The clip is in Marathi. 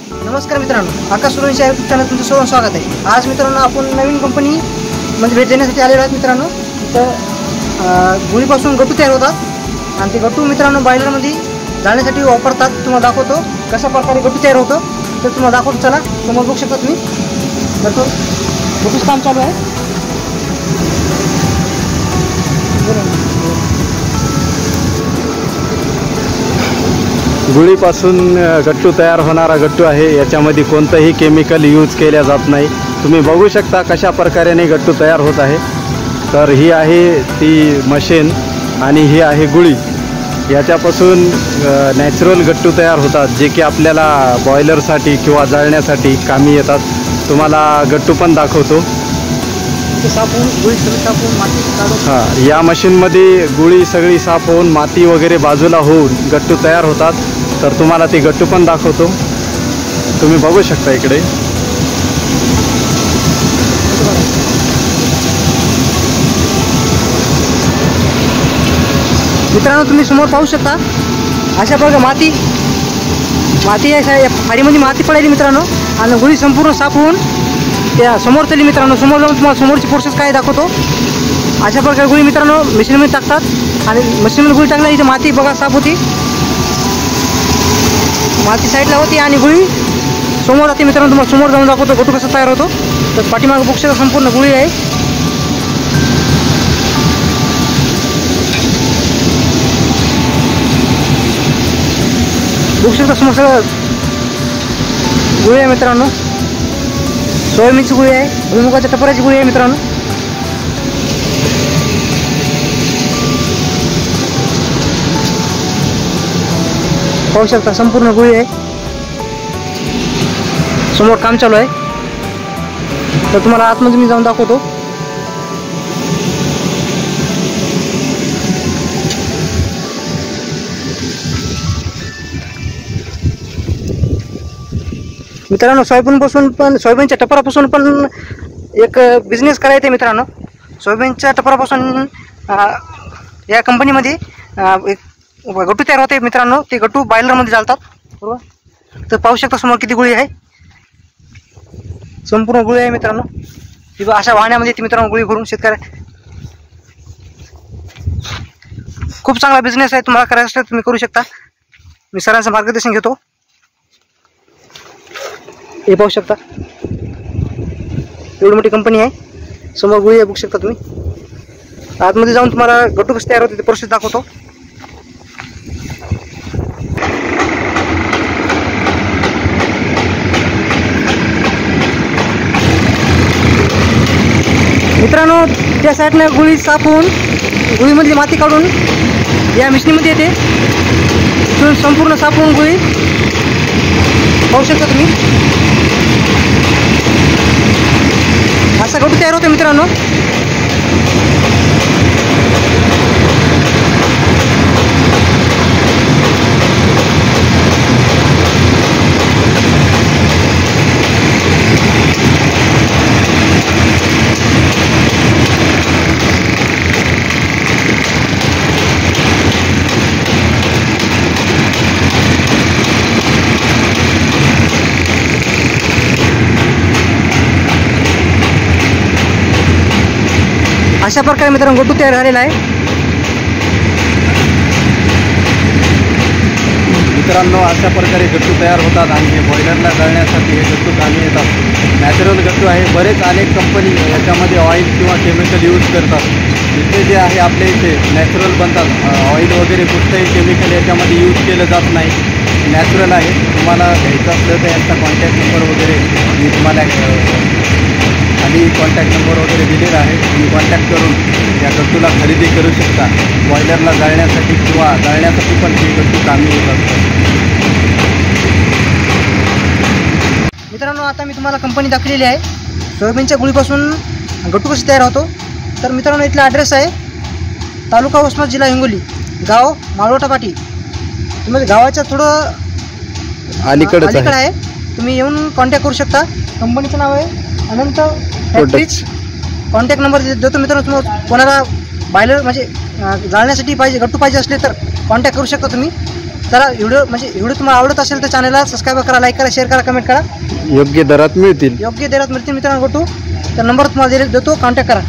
नमस्कार मित्रांनो, आकाश सुरवंशी या यूट्यूब चॅनल तुमचं सर्व स्वागत आहे। आज मित्रांनो आपण नवीन कंपनीमध्ये भेट देण्यासाठी आलेलो आहोत मित्रांनो। तर गुळीपासून गट्टू तयार होतात आणि ते गट्टू मित्रांनो बॉयलरमध्ये जाळण्यासाठी वापरतात। तुम्हाला दाखवतो कशा प्रकारे गट्टू तयार होतं, तर तुम्हाला दाखवतो। चला समोर बघू शकता तुम्ही गट्टूचं काम चालू आहे। गुळीपासून गट्टू तयार होणारा गट्टू आहे। याच्यामध्ये कोणतंही केमिकल यूज केल्या जात नाही। तुम्ही बघू शकता कशा प्रकारे गट्टू तयार होत आहे। तर ही आहे ती मशीन आणि ही आहे गुळी। याच्यापासून नॅचरल गट्टू तयार होतात, जे की आपल्याला बॉयलरसाठी किंवा जाळण्यासाठी कामी येतात। तुम्हाला गट्टू पण दाखवतो। हां, या मशीनमध्ये गुळी सगळी साफ होऊन माती वगैरे बाजूला होऊन गट्टू तयार होतात। तर तुम्हाला ती गट्टू पण दाखवतो, तुम्ही बघू शकता इकडे। मित्रांनो तुम्ही समोर पाहू शकता अशा प्रकारे माती फाडीमध्ये माती पडायली मित्रांनो, आणि गुळी संपूर्ण साफ होऊन त्या समोर चली मित्रांनो। समोर जाऊन तुम्हाला समोरची प्रोसेस काय दाखवतो। अशा प्रकारे गुळी मित्रांनो मशीनमध्ये टाकतात आणि मशीनमध्ये गुळी टाकल्या इथे माती बघा साफ होती, माती साईडला होती आणि गुळी समोर राहते मित्रांनो। तुम्हाला समोर जाऊन दाखवतो गट्टू कसा तयार होतो। तर पाठीमागे बघू शकता संपूर्ण गुळी आहे। बघू शकता समोर सगळं गुळी आहे मित्रांनो। सोयाबीनची गुळी आहे, भुईमुगाच्या टपराची गुळी आहे मित्रांनो। पाहू शकता संपूर्ण गुळी आहे। समोर काम चालू आहे, तर तुम्हाला आतमध्ये मी जाऊन दाखवतो। मित्रांनो सोयाबीनच्या टपरापासून पण एक बिझनेस करायचा आहे मित्रांनो। सोयाबीनच्या टपरापासून या कंपनीमध्ये एक गट्टू तयार होते मित्रांनो। ते गट्टू बॉयलरमध्ये जाळतात बरोबर। तर पाहू शकता समोर किती गुळी आहे, संपूर्ण गुळी आहे मित्रांनो। ती अशा वाहण्यामध्ये ती मित्रांनो गुळी भरून शेतकऱ्या खूप चांगला बिझनेस आहे। तुम्हाला करायचं असेल तुम्ही करू शकता, मी सरांचं मार्गदर्शन घेतो। हे पाहू शकता एवढी मोठी कंपनी आहे, समोर गुळी आहे बघू शकता तुम्ही। आतमध्ये जाऊन तुम्हाला गट्टू कसं तयार होते ते प्रोसेस दाखवतो। मित्रांनो त्या साईडने गुळी साफ होऊन गुळीमधली माती काढून या मिशनीमध्ये येते, तिथून संपूर्ण साफ होऊन गुळी पाहू शकता तुम्ही। असा गट्टू तयार होतो मित्रांनो। अशा प्रकारे मित्रांनो गट्टू तयार झालेला आहे। मित्रांनो अशा प्रकारे गट्टू तयार होतात आणि हे बॉयलरला जाळण्यासाठी हे गट्टू कामी येतात। नॅचरल गट्टू आहे। बरेच अनेक कंपनी याच्यामध्ये ऑइल किंवा केमिकल यूज करतात। इथे जे आहे आपल्या इथे नॅचरल बनतात, ऑइल वगैरे कुठलंही केमिकल याच्यामध्ये यूज केलं जात नाही, नॅचरल आहे। तुम्हाला घ्यायचं असलं तर यांचा कॉन्टॅक्ट नंबर वगैरे मी तुम्हाला खाली कॉन्टॅक्ट नंबर वगैरे दिलेला आहे। तुम्ही कॉन्टॅक्ट करून या गट्टूला खरेदी करू शकता। बॉयलरला जाळण्यासाठी किंवा जाळण्यासाठी पण हे गट्टू कामी येत असतात। मित्रांनो आता मी तुम्हाला कंपनी दाखवलेली आहे। सोयाबीनच्या गुळीपासून गट्टू कसे तयार होतो। तर मित्रांनो इथला ॲड्रेस आहे तालुका उस्मानाबाद, जिल्हा हिंगोली, गाव माळवटा पाटी। तुम्ही गावाच्या थोडं अलीकडे आहे, तुम्ही येऊन कॉन्टॅक्ट करू शकता। कंपनीचं नाव आहे अनंत फॅक्टरीज। कॉन्टॅक्ट नंबर देतो मित्रांनो। तुम्हाला कोणाला बॉयलर म्हणजे जाळण्यासाठी पाहिजे गट्टू पाहिजे असले तर कॉन्टॅक्ट करू शकता तुम्ही। तर व्हिडिओ तुम्हाला आवडत असेल तर चॅनलला सबस्क्राईब करा, लाईक करा, शेअर करा, कमेंट करा. योग्य दरात मिळतील. योग्य दरात मिळतील मित्रांनो गट्टू. तर नंबर तुम्हाला देतो, कॉन्टॅक्ट करा.